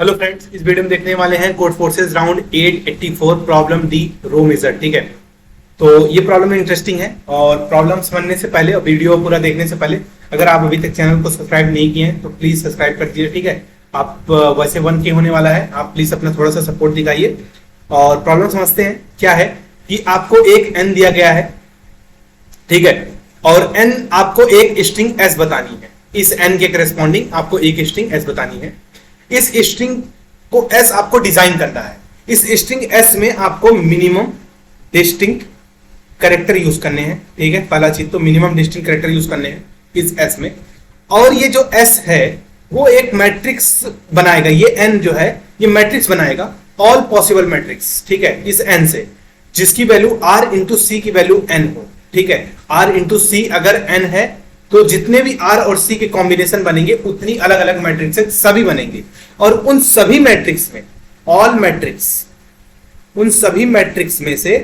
Hello friends, इस video में देखने वाले हैं Codeforces round 884 problem D row major. ठीक है, तो ये प्रॉब्लम इंटरेस्टिंग है और प्रॉब्लम समझने से पहले और वीडियो पूरा देखने से पहले अगर आप अभी तक चैनल को सब्सक्राइब नहीं किए हैं तो प्लीज सब्सक्राइब कर दीजिए। ठीक है, आप वैसे 1K होने वाला है, आप प्लीज अपना थोड़ा सा सपोर्ट दिखाइए और प्रॉब्लम समझते हैं। क्या है कि आपको एक एन दिया गया है, ठीक है, और एन आपको एक स्ट्रिंग एस बतानी है। इस एन के करस्पॉन्डिंग आपको एक स्ट्रिंग एस बतानी है। इस स्ट्रिंग को एस आपको डिजाइन करना है। इस स्ट्रिंग एस में आपको मिनिमम डिस्टिंक्ट कैरेक्टर यूज करने हैं। ठीक है, पहला चीज तो मिनिमम डिस्टिंक्ट कैरेक्टर यूज करने हैं इस एस में। और ये जो एस है वो एक मैट्रिक्स बनाएगा। ये एन जो है ये मैट्रिक्स बनाएगा, ऑल पॉसिबल मैट्रिक्स। ठीक है, इस एन से जिसकी वैल्यू आर इंटू सी की वैल्यू एन हो। ठीक है, आर इंटू सी अगर एन है तो जितने भी आर और सी के कॉम्बिनेशन बनेंगे उतनी अलग अलग मैट्रिक्स सभी बनेंगे। और उन सभी मैट्रिक्स में ऑल मैट्रिक्स, उन सभी मैट्रिक्स में से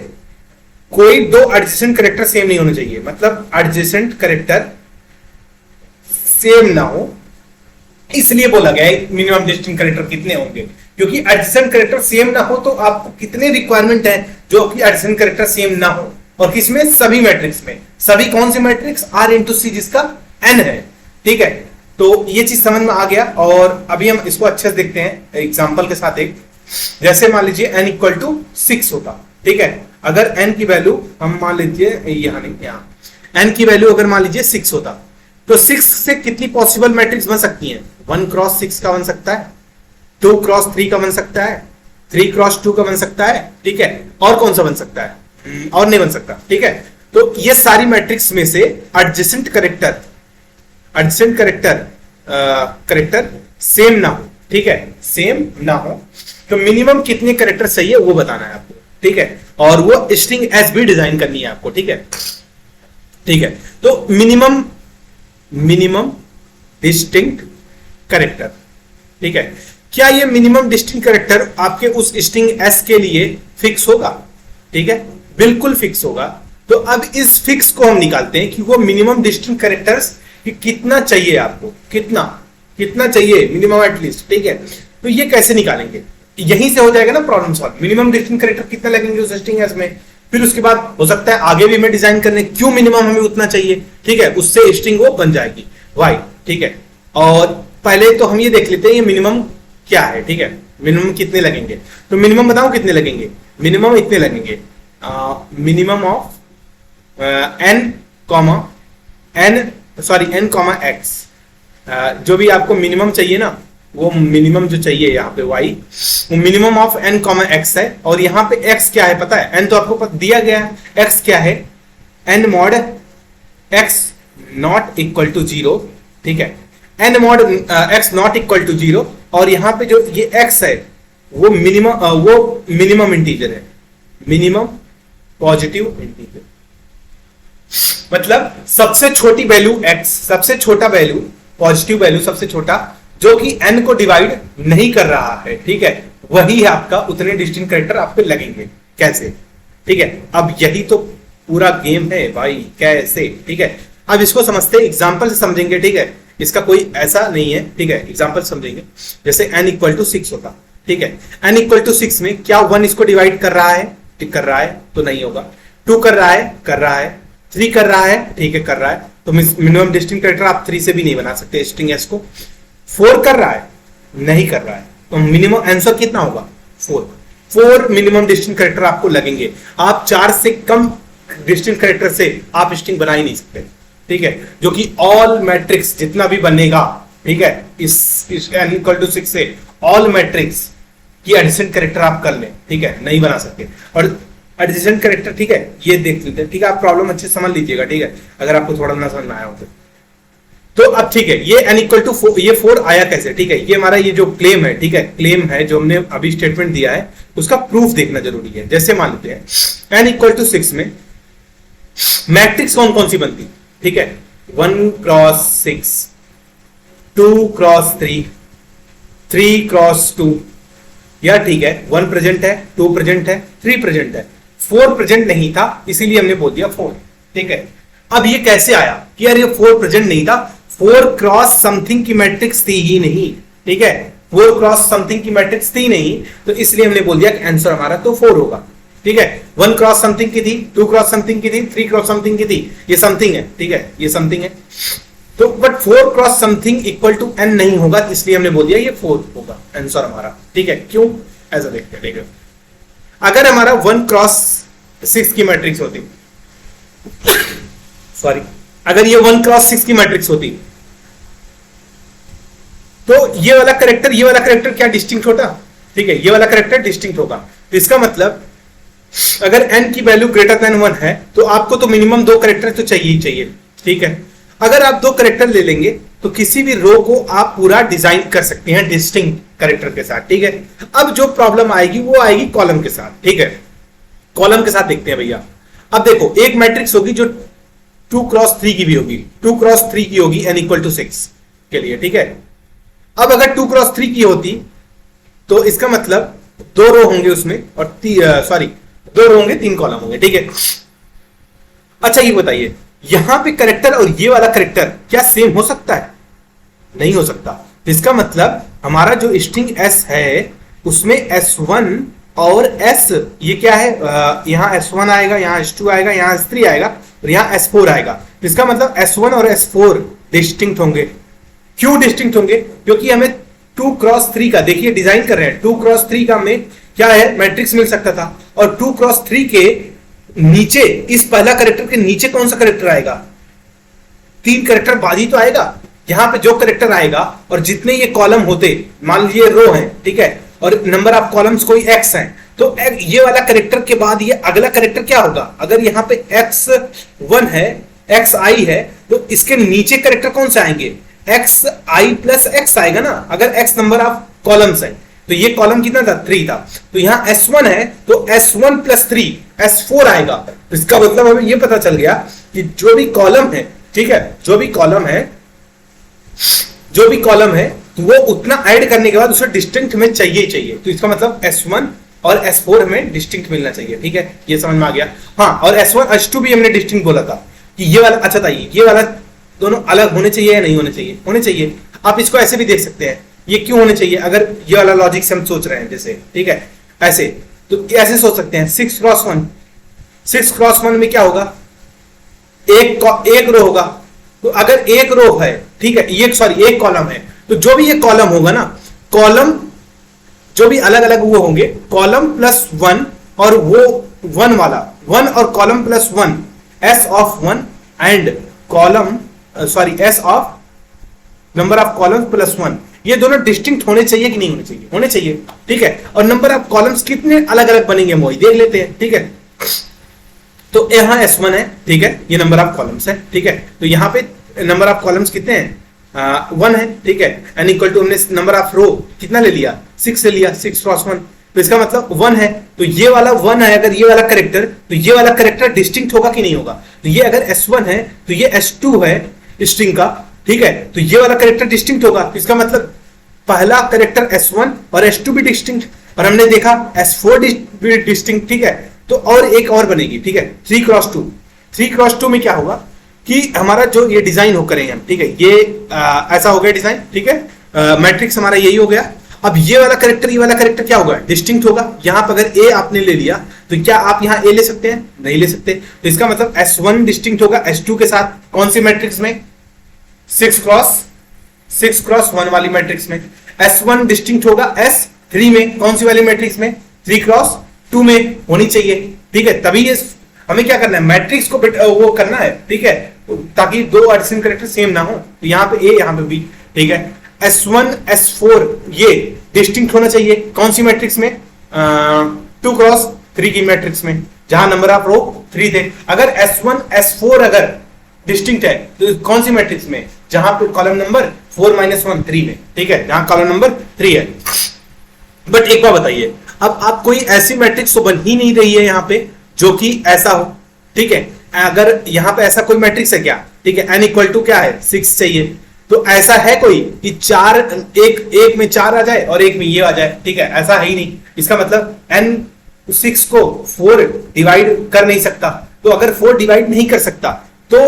कोई दो एडजेसेंट कैरेक्टर सेम नहीं होने चाहिए। मतलब एडजेसेंट कैरेक्टर सेम ना हो, इसलिए बोला गया है मिनिमम डिस्टिंक्ट कैरेक्टर कितने होंगे, क्योंकि एडजेसेंट कैरेक्टर सेम ना हो तो आपको कितने रिक्वायरमेंट है जो कि एडजेसेंट कैरेक्टर सेम ना हो। और किसमें? सभी मैट्रिक्स में। सभी कौन से मैट्रिक्स? आर इंटू सी जिसका एन है। ठीक है, तो ये चीज समझ में आ गया। और अभी हम इसको अच्छे से देखते हैं एग्जांपल के साथ। एक जैसे मान लीजिए n इक्वल टू 6 होता। ठीक है, अगर n की वैल्यू हम मान लीजिए यहां नहीं, यहां n की वैल्यू अगर मान लीजिए 6 होता तो 6 से कितनी पॉसिबल मैट्रिक्स बन सकती हैं? 1 क्रॉस 6 का बन सकता है, 2 क्रॉस 3 का बन सकता है, 3 क्रॉस 2 का बन सकता है। ठीक है, और कौन सा बन सकता है? और नहीं बन सकता। ठीक है, तो ये सारी मैट्रिक्स में से एडजेसेंट कैरेक्टर कैरेक्टर सेम ना हो। ठीक है, सेम ना हो तो मिनिमम कितने कैरेक्टर चाहिए वो बताना है आपको। ठीक है, और वो स्ट्रिंग एस भी डिजाइन करनी है आपको। ठीक है, ठीक है, तो मिनिमम डिस्टिंक्ट कैरेक्टर। ठीक है, क्या ये मिनिमम डिस्टिंक्ट कैरेक्टर आपके उस स्ट्रिंग एस के लिए फिक्स होगा? ठीक है, बिल्कुल फिक्स होगा। तो अब इस फिक्स को हम निकालते हैं कि वो मिनिमम डिस्टिंक्ट कैरेक्टर्स कितना चाहिए आपको, कितना चाहिए मिनिमम एटलीस्ट। ठीक है, तो ये कैसे निकालेंगे? यहीं से हो जाएगा ना problem solve. Minimum distinct character कितना लगेंगे उस स्ट्रिंग एस में, फिर उसके बाद हो सकता है आगे भी मैं डिजाइन करने क्यों मिनिमम हमें उतना चाहिए। ठीक है, उससे स्ट्रिंग वो बन जाएगी वाई। ठीक है, और पहले तो हम ये देख लेते हैं ये मिनिमम क्या है। ठीक है, मिनिमम कितने लगेंगे, तो मिनिमम बताओ कितने लगेंगे। मिनिमम इतने लगेंगे, minimum of n comma x. जो भी आपको मिनिमम चाहिए ना, वो मिनिमम जो चाहिए यहाँ पे y, वो minimum of n comma x है। और यहाँ पे x क्या है पता है? n तो आपको दिया गया है। x क्या है? n mod x not equal to 0। ठीक है, n mod x not equal to 0। और यहाँ पे जो ये x है वो मिनिमम इंटीजर है, मिनिमम पॉजिटिव इंटीजर। मतलब सबसे छोटी वैल्यू x, सबसे छोटा वैल्यू पॉजिटिव वैल्यू, सबसे छोटा जो कि n को डिवाइड नहीं कर रहा है। ठीक है, वही है आपका, उतने डिस्टिंक्ट कैरेक्टर आपको लगेंगे। कैसे? ठीक है, अब यही तो पूरा गेम है भाई, कैसे। ठीक है, अब इसको समझते हैं, एग्जांपल से समझेंगे। ठीक है, इसका कोई ऐसा नहीं है। ठीक है, एग्जांपल समझेंगे। जैसे n इक्वल टू 6 होता। ठीक है, n इक्वल टू 6 में क्या 1 इसको डिवाइड कर रहा है? ठीक कर रहा है तो नहीं होगा। 2 कर रहा है, 3 कर रहा है, ठीक है कर रहा है, तो मिनिमम डिस्टिंक्ट कैरेक्टर आप 3 से भी नहीं बना सकते स्ट्रिंग एस को। 4 कर रहा है, नहीं कर रहा है, तो मिनिमम आंसर कितना होगा? 4 मिनिमम डिस्टिंक्ट कैरेक्टर आपको लगेंगे। आप 4 से कम डिस्टिंक्ट कैरेक्टर से आप स्ट्रिंग बना ही नहीं सकते। ठीक है, जो कि ऑल मैट्रिक्स जितना भी बनेगा, ठीक है, इस n इक्वल टू 6 से ऑल मैट्रिक्स की एडजेसेंट कैरेक्टर आप कर लें। ठीक है, नहीं बना सकते। और एडजेसेंट कैरेक्टर, ठीक है, ये देख लेते हैं। ठीक है, आप प्रॉब्लम अच्छे समझ लीजिएगा। ठीक है, अगर आपको थोड़ा ना समझ में आया हो तो अब ठीक है, ये n इक्वल टू 4, ये 4 आया कैसे? ठीक है, ये हमारा ये जो क्लेम है, ठीक है, क्लेम है जो हमने अभी स्टेटमेंट दिया है, उसका प्रूफ देखना जरूरी है। जैसे मान लेते हैं n इक्वल टू 6 में मैट्रिक्स कौन कौन सी बनती? ठीक है, 1 क्रॉस 6, 2 क्रॉस 3, 3 क्रॉस 2। या ठीक है, 1 प्रेजेंट है, 2 प्रेजेंट है, 3 प्रेजेंट है, 4 प्रेजेंट नहीं था, इसीलिए हमने बोल दिया 4। ठीक है, अब ये कैसे आया कि यार ये 4 प्रेजेंट नहीं था? 4 क्रॉस समथिंग की मैट्रिक्स थी ही नहीं। ठीक है, 4 क्रॉस समथिंग की मैट्रिक्स थी नहीं, तो इसलिए हमने बोल दिया कि आंसर हमारा तो 4 होगा। ठीक है, 1 क्रॉस समथिंग की थी, 2 क्रॉस समथिंग की थी, 3 क्रॉस समथिंग की थी, ये समथिंग है। ठीक है, ये समथिंग है, तो but 4 cross something equal to n नहीं होगा, इसलिए हमने बोल दिया ये 4 होगा आंसर हमारा। ठीक है, क्यों ऐसा देखते हैं। ठीक है, अगर हमारा 1 क्रॉस 6 की मैट्रिक्स होती, सॉरी, अगर ये 1 क्रॉस 6 की मैट्रिक्स होती, तो ये वाला करेक्टर क्या डिस्टिंक्ट होता। ठीक है, ये वाला करेक्टर डिस्टिंक्ट होगा। तो इसका मतलब अगर n की वैल्यू ग्रेटर देन 1 है, तो आपको तो मिनिमम 2 करेक्टर तो चाहिए ही चाहिए। ठीक है, अगर आप 2 करेक्टर ले लेंगे तो किसी भी रो को आप पूरा डिजाइन कर सकते हैं डिस्टिंक्ट करेक्टर के साथ। ठीक है, अब जो प्रॉब्लम आएगी वो आएगी कॉलम के साथ। ठीक है, कॉलम के साथ देखते हैं भैया। अब देखो, एक मैट्रिक्स होगी जो 2 क्रॉस 3 की भी होगी, 2 क्रॉस 3 की होगी n इक्वल टू 6 के लिए। ठीक है, अब अगर 2 क्रॉस 3 की होती तो इसका मतलब 2 रो होंगे उसमें, और 2 रो होंगे, 3 कॉलम होंगे। ठीक है, अच्छा ये बताइए, यहां पे करेक्टर और ये वाला करेक्टर क्या सेम हो सकता है? नहीं हो सकता। इसका मतलब हमारा जो स्ट्रिंग s है उसमें s1 और s, ये क्या है, यहां s1 आएगा, यहां s2 आएगा, यहां s3 आएगा, और यहां s4 आएगा। इसका मतलब s1 और s4 डिस्टिंक्ट होंगे। क्यों डिस्टिंक्ट होंगे? क्योंकि हमें 2 क्रॉस 3 का, देखिए डिजाइन कर रहे हैं, 2 क्रॉस 3 का में क्या है, मैट्रिक्स मिल सकता था, और 2 क्रॉस 3 के नीचे, इस पहला करेक्टर के नीचे कौन सा करेक्टर आएगा? 3 करेक्टर बाद ही तो आएगा। यहां पे जो करेक्टर आएगा और जितने ये कॉलम होते, मान लीजिए रो है, ठीक है, और नंबर ऑफ कॉलम्स कोई x है, तो ये वाला करेक्टर के बाद ये अगला करेक्टर क्या होगा? अगर यहां पे x1 है, xi है, तो इसके नीचे करेक्टर कौन से आएंगे? xi प्लस x आएगा ना, अगर x नंबर ऑफ कॉलम्स है। तो ये कॉलम कितना था? 3 था। तो यहां s1 है, तो s1 प्लस 3 s4 आएगा। तो इसका मतलब हमें ये पता चल गया कि जो भी कॉलम है, ठीक है, जो भी कॉलम है तो वो उतना ऐड करने के बाद उसे डिस्टिंक्ट में चाहिए ही चाहिए। तो इसका मतलब s1 और s4 हमें डिस्टिंक्ट मिलना चाहिए। ठीक है, ये समझ में आ गया। हाँ, और s1 s2 भी हमने डिस्टिंक्ट बोला था कि ये वाला, अच्छा था, ये वाला दोनों अलग होने चाहिए या नहीं होने चाहिए? होने चाहिए। आप इसको ऐसे भी देख सकते हैं, ये क्यों होने चाहिए? अगर ये वाला लॉजिक से हम सोच रहे हैं जैसे, ठीक है, ऐसे, तो ऐसे सोच सकते हैं, 6 क्रॉस 1, 6 क्रॉस 1 में क्या होगा? एक रो होगा। तो अगर एक रो है, ठीक है, एक कॉलम है, तो जो भी ये कॉलम होगा ना, कॉलम जो भी अलग अलग वो होंगे, कॉलम प्लस 1 और वो 1 वाला 1 और column plus 1, s of 1 and column s of number of columns plus 1, ये दोनों डिस्टिंक्ट होने चाहिए कि नहीं होने चाहिए? होने चाहिए। ठीक है, और नंबर ऑफ कॉलम्स कितने अलग अलग बनेंगे हम वही देख लेते हैं। ठीक है, तो यहां s1 है, ठीक है, ये नंबर ऑफ कॉलम्स है। ठीक है, तो यहां पे नंबर ऑफ कॉलम्स कितने हैं? 1 है। ठीक है, एन इक्वल टू, हमने नंबर ऑफ रो कितना ले लिया? 6 ले लिया, 6 क्रॉस 1, तो इसका मतलब 1 है। तो ये वाला 1 है, अगर ये वाला करेक्टर, तो ये वाला करेक्टर डिस्टिंक्ट होगा कि नहीं होगा? तो ये अगर s1 है तो ये s2 है स्ट्रिंग का, ठीक है, तो ये वाला करेक्टर डिस्टिंक्ट होगा। तो इसका मतलब पहला करेक्टर s1 और s2 भी डिस्टिंक्ट, और हमने देखा s4 भी डिस्टिंक्ट। ठीक है, तो और एक और बनेगी, ठीक है, 3 क्रॉस 2। 3 क्रॉस 2 में क्या होगा कि हमारा जो ये डिजाइन हो करेंगे हम, ठीक है, ये ऐसा हो गया डिजाइन। ठीक है, मैट्रिक्स हमारा यही हो गया। अब ये वाला करेक्टर क्या होगा? डिस्टिंक्ट होगा। यहां पर अगर a आपने ले लिया तो क्या आप यहां a ले सकते हैं? नहीं ले सकते। तो इसका मतलब s1 डिस्टिंक्ट होगा s2 के साथ। कौन सी मैट्रिक्स में? 6 क्रॉस 1 वाली मैट्रिक्स में। s1 डिस्टिंक्ट होगा s3 में। कौन सी वाली मैट्रिक्स में? 3 क्रॉस 2 में होनी चाहिए। ठीक है, तभी ये हमें क्या करना है? मैट्रिक्स को वो करना है, ठीक है, ताकि दो एडिशन करेक्टर सेम ना हो। तो यहाँ पे a, यहाँ पे b। ठीक है, s1 s4 ये डिस्टिंक्ट होना चाहिए। कौन सी मैट्रिक्स में? 2 क्रॉस 3 की मैट्रिक्स में, जहां नंबर ऑफ रो 3 थे। अगर s1 s4 अगर डिस्टिंक्ट है तो कौन सी मैट्रिक्स में? जहां पे कॉलम नंबर 4 - 1 3 में। ठीक है, जहां कॉलम नंबर 3 है। बट एक बार बताइए, अब आप कोई ऐसी मैट्रिक्स तो बन ही नहीं रही है यहाँ पे जो कि ऐसा हो। ठीक है, अगर यहां पे ऐसा कोई मैट्रिक्स है क्या? ठीक है, n इक्वल टू क्या है? 6 चाहिए। तो ऐसा है कोई कि 4 एक में 4 आ जाए और एक में ये आ जाए? ठीक है, ऐसा है ही नहीं। इसका मतलब n 6 को 4 डिवाइड कर नहीं सकता। तो अगर 4 डिवाइड नहीं कर सकता तो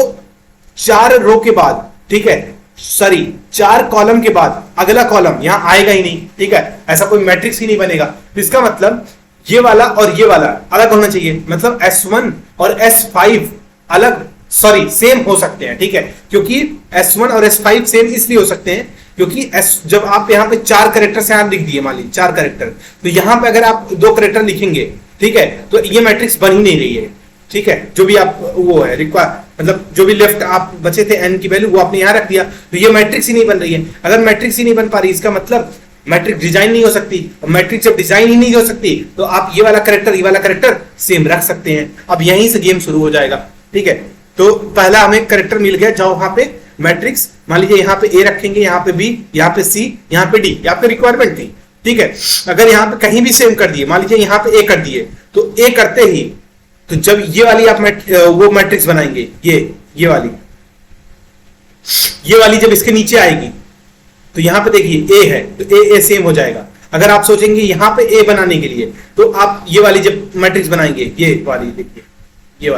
4 रो के बाद, ठीक है, सॉरी 4 कॉलम के बाद अगला कॉलम यहां आएगा ही नहीं, ठीक है, ऐसा कोई मैट्रिक्स ही नहीं बनेगा। तो इसका मतलब ये वाला और ये वाला अलग होना चाहिए, मतलब S1 और S5 अलग, सॉरी सेम हो सकते हैं, ठीक है, क्योंकि S1 और S5 सेम इसलिए हो सकते हैं क्योंकि जब आप यहाँ पे 4 कैरेक्टर से आप लिख दिए, मान लीजिए 4 कैरेक्टर, तो यहां पे अगर आप 2 कैरेक्टर लिखेंगे, ठीक है, तो ये मैट्रिक्स बन ही नहीं रही है, ठीक है, जो भी आप वो है रिक्वायर, मतलब जो भी लेफ्ट आप बचे थे n की वैल्यू वो आपने यहां रख दिया, तो ये मैट्रिक्स ही नहीं बन रही है। अगर मैट्रिक्स ही नहीं बन पा रही, इसका मतलब मैट्रिक्स डिजाइन नहीं हो सकती। मैट्रिक्स जब डिजाइन ही नहीं हो सकती तो आप ये वाला कैरेक्टर सेम रख सकते हैं। अब यहीं से गेम शुरू हो जाएगा, ठीक है। तो पहला हमें कैरेक्टर मिल गया, जाओ वहां पे मैट्रिक्स, मान लीजिए यहाँ पे ए रखेंगे, यहाँ पे बी, यहाँ पे सी, यहाँ पे डी, यहाँ पे रिक्वायरमेंट थी, ठीक है। अगर यहाँ पे कहीं भी सेम कर दिए, मान लीजिए यहाँ पे ए कर दिए, तो ए करते ही तो जब ये वाली आप वो मैट्रिक्स बनाएंगे, ये वाली जब इसके नीचे आएगी तो यहां पे देखिए ए है, तो ए सेम हो जाएगा। अगर आप सोचेंगे यहां पे ए बनाने के लिए, तो आप ये वाली जब मैट्रिक्स बनाएंगे, ये वाली देखिए, ये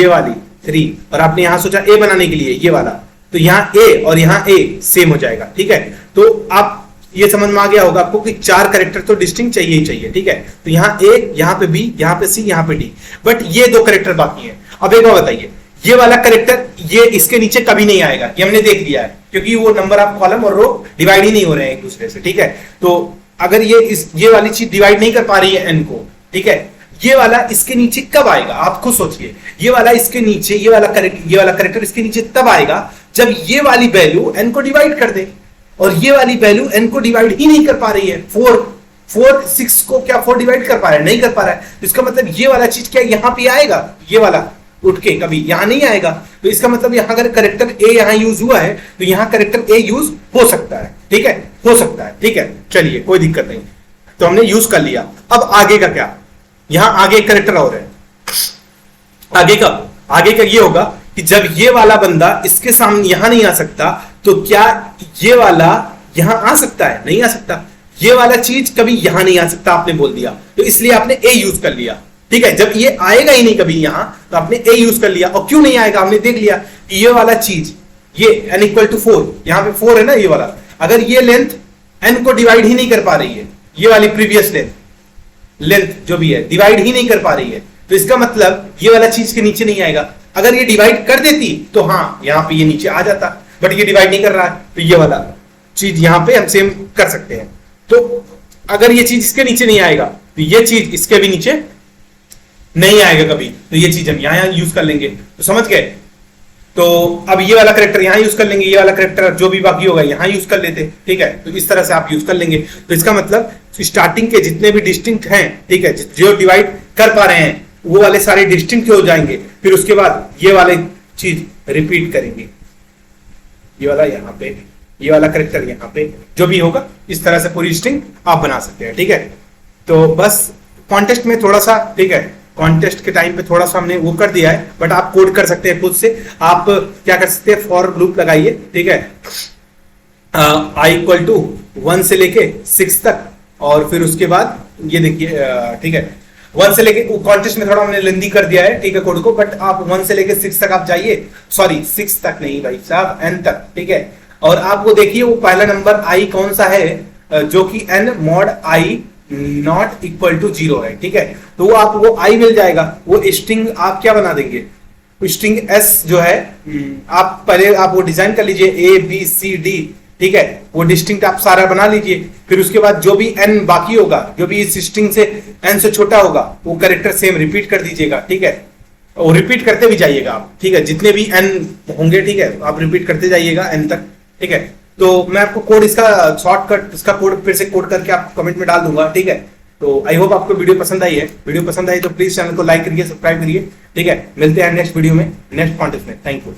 वाली 3, और आपने यहां सोचा ए बनाने के लिए ये वाला, तो यहां ए और यहां ए सेम हो जाएगा, ठीक है। तो आप ये समझ में आ गया होगा आपको कि 4 कैरेक्टर तो डिस्टिंक्ट चाहिए ही चाहिए, ठीक है। तो यहाँ ए, यहाँ पे बी, यहाँ पे सी, यहाँ पे डी, बट ये 2 कैरेक्टर बाकी हैं। अब एक बार बताइए, ये वाला कैरेक्टर ये इसके नीचे कभी नहीं आएगा, ये हमने देख लिया है, क्योंकि वो नंबर ऑफ कॉलम और रो डिवाइड ही नहीं हो रहे हैं एक दूसरे से, ठीक है। तो अगर ये वाली चीज डिवाइड नहीं कर पा रही है एन को, ठीक है, ये वाला इसके नीचे कब आएगा, आप खुद सोचिए। ये वाला इसके नीचे, ये वाला कैरेक्टर इसके नीचे तब आएगा जब ये वाली वैल्यू एन को डिवाइड कर दे, और ये वाली वैल्यू n को डिवाइड ही नहीं कर पा रही है। 6 को क्या 4 डिवाइड कर पा रहा है, नहीं कर पा रहा है। तो इसका मतलब ये वाला चीज क्या यहां पे आएगा, ये वाला उठ के कभी यहां नहीं आएगा। तो इसका मतलब यहां अगर कैरेक्टर ए यहां यूज हुआ है तो यहां कैरेक्टर ए यूज हो सकता है, ठीक है, हो सकता है, ठीक है, चलिए कोई दिक्कत नहीं। तो हमने यूज कर लिया। अब आगे का क्या, यहां आगे कैरेक्टर और है, आगे का ये होगा कि जब ये वाला बंदा इसके सामने यहां नहीं आ सकता, तो क्या ये वाला यहां आ सकता है, नहीं आ सकता। ये वाला चीज कभी यहां नहीं आ सकता, आपने बोल दिया, तो इसलिए आपने ए यूज कर लिया, ठीक है। जब ये आएगा ही नहीं कभी यहां, तो आपने ए यूज कर लिया। और क्यों नहीं आएगा, हमने देख लिया कि ये वाला चीज, ये n = 4, यहां पे 4 है ना, ये वाला, अगर ये लेंथ n को डिवाइड ही नहीं कर पा रही है, ये वाली प्रीवियस लेंथ जो भी है डिवाइड ही नहीं कर पा रही है, तो इसका मतलब ये वाला चीज के नीचे नहीं आएगा। अगर ये डिवाइड कर देती तो हाँ यहां पे ये नीचे आ जाता, बट ये डिवाइड नहीं कर रहा है, तो ये वाला चीज यहां पे हम सेम कर सकते हैं। तो अगर ये चीज इसके नीचे नहीं आएगा तो ये चीज इसके भी नीचे नहीं आएगा कभी, तो ये चीज हम यहां यूज कर लेंगे। तो समझ गए। तो अब ये वाला कैरेक्टर यहां यूज कर लेंगे, ये वाला कैरेक्टर जो भी बाकी होगा यहां यूज कर लेते, ठीक है। तो इस तरह से आप यूज कर लेंगे। तो इसका मतलब स्टार्टिंग के जितने भी डिस्टिंक्ट हैं, ठीक है, जो डिवाइड कर पा रहे हैं वो वाले सारे डिस्टिंक्ट हो जाएंगे। फिर उसके बाद ये वाले चीज रिपीट करेंगे, ये वाला यहाँ पे, ये वाला कैरेक्टर यहाँ पे, जो भी होगा इस तरह से पूरी स्ट्रिंग आप बना सकते हैं, ठीक है। तो बस कॉन्टेस्ट में थोड़ा सा, ठीक है, कॉन्टेस्ट के टाइम पे थोड़ा सा हमने वो कर दिया है, बट आप कोड कर सकते हैं खुद से। आप क्या कर सकते हैं, फॉर लूप लगाइए, ठीक है, i = 1 से लेके 6 तक, और फिर उसके बाद ये देखिए, ठीक है, 1 से लेके, कॉन्टेस्ट में थोड़ा हमने लेंदी कर दिया है, ठीक है, कोड को, बट आप 1 से लेके 6 तक आप जाइए, सॉरी 6 तक नहीं भाई साहब, n तक, ठीक है। और आप वो देखिए वो पहला नंबर i कौन सा है, जो कि n mod i ≠ 0 है, ठीक है। तो वो आप वो i मिल जाएगा, वो स्ट्रिंग आप क्या बना देंगे, स्ट्रिंग s जो है, आप पहले आप वो डिजाइन कर लीजिए a b c d, ठीक है, वो डिस्टिंक्ट आप सारा बना लीजिए। फिर उसके बाद जो भी n बाकी होगा, जो भी इस स्ट्रिंग से n से छोटा होगा, वो कैरेक्टर सेम रिपीट कर दीजिएगा, ठीक है, और रिपीट करते भी जाइएगा आप, ठीक है, जितने भी n होंगे, ठीक है, आप रिपीट करते जाइएगा n तक, ठीक है। तो मैं आपको कोड इसका शॉर्टकट, इसका कोड फिर से कोड करके आपको कमेंट में डाल दूंगा, ठीक है। तो आई होप आपको वीडियो पसंद आई है। वीडियो पसंद आई तो प्लीज चैनल को लाइक करिए, सब्सक्राइब करिए, ठीक है। मिलते हैं नेक्स्ट वीडियो में, नेक्स्ट कॉन्टेस्ट में। Thank you.